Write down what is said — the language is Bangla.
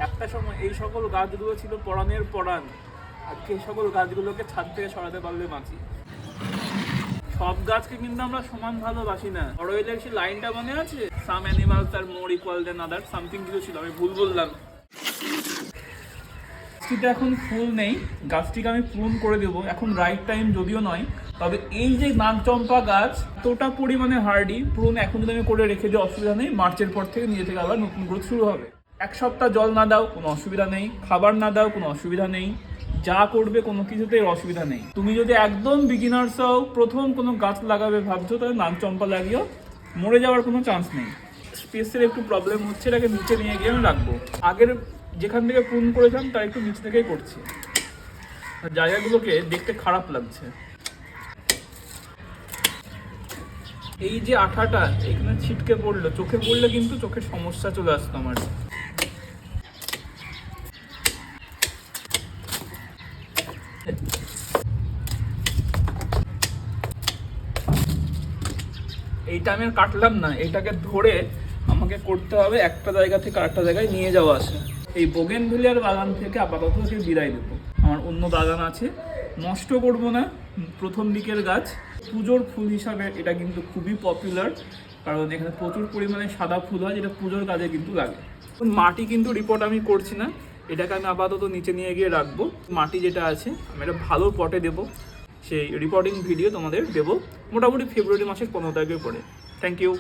একটা সময় এই সকল গাছগুলো ছিল পরাণের পরাণ, আজকে এই সকল গাছগুলোকে ছাদ থেকে সরাতে পারলে বাঁচি। সব গাছকে কিন্তু আমরা সমান ভালোবাসি না। অরওয়েলের সেই লাইনটা মনে আছে, সাম অ্যানিমালস আর মোর ইকুয়াল দেন আদার, সামথিং কিছু ছিল, আমি ভুল বললাম। গাছটিতে এখন ফুল নেই, গাছটিকে আমি প্রুন করে দেবো, এখন রাইট টাইম যদিও নয়। তবে এই যে নাগচম্পা গাছ এতটা পরিমাণে হার্ডি, প্রুন এখন যদি আমি করে রেখে দিই অসুবিধা নেই, মার্চের পর থেকে নিজে থেকে আবার নতুন গ্রোথ শুরু হবে। এক সপ্তাহ জল না দাও কোনো অসুবিধা নেই, খাবার না দাও কোনো অসুবিধা নেই, যা করবে কোনো কিছুতেই অসুবিধা নেই। তুমি যদি একদম বিগিনার্স হও, প্রথম কোনো গাছ লাগাবে ভাবছো, তাহলে নাগচম্পা লাগিও, মরে যাওয়ার কোনো চান্স নেই। স্পেসের একটু প্রবলেম হচ্ছে, এটাকে নিচে নিয়ে গিয়ে আমি রাখবো। আগের যেখান থেকে প্রুন করেছিলাম তার একটু নিচ থেকেই করছি, জায়গাগুলোকে দেখতে খারাপ লাগছে। এই যে আঠাটা এখানে ছিটকে পড়লো, চোখে পড়লে কিন্তু চোখের সমস্যা চলে আসতো আমার। এইটা আমি আর কাটলাম না, এটাকে ধরে আমাকে করতে হবে একটা জায়গা থেকে আরেকটা জায়গায় নিয়ে যাওয়া আসা। এই বোগেনভিলিয়ার বাগান থেকে আপাতত বিদায় দেবো। আমার অন্য বাগান আছে, নষ্ট করব না। প্রথম দিকের গাছ, পুজোর ফুল হিসাবে এটা কিন্তু খুবই পপুলার, কারণ এখানে প্রচুর পরিমাণে সাদা ফুল হয়, যেটা পুজোর কাজে কিন্তু লাগে। মাটি কিন্তু রিপোর্ট আমি করছি না, এটাকে আমি আপাতত নিচে নিয়ে গিয়ে রাখবো। মাটি যেটা আছে আমি একটা ভালো পটে দেবো, সেই রিপোর্টিং ভিডিও তোমাদের দেবো মোটামুটি ফেব্রুয়ারি মাসের 15 তারিখের পরে। Thank you.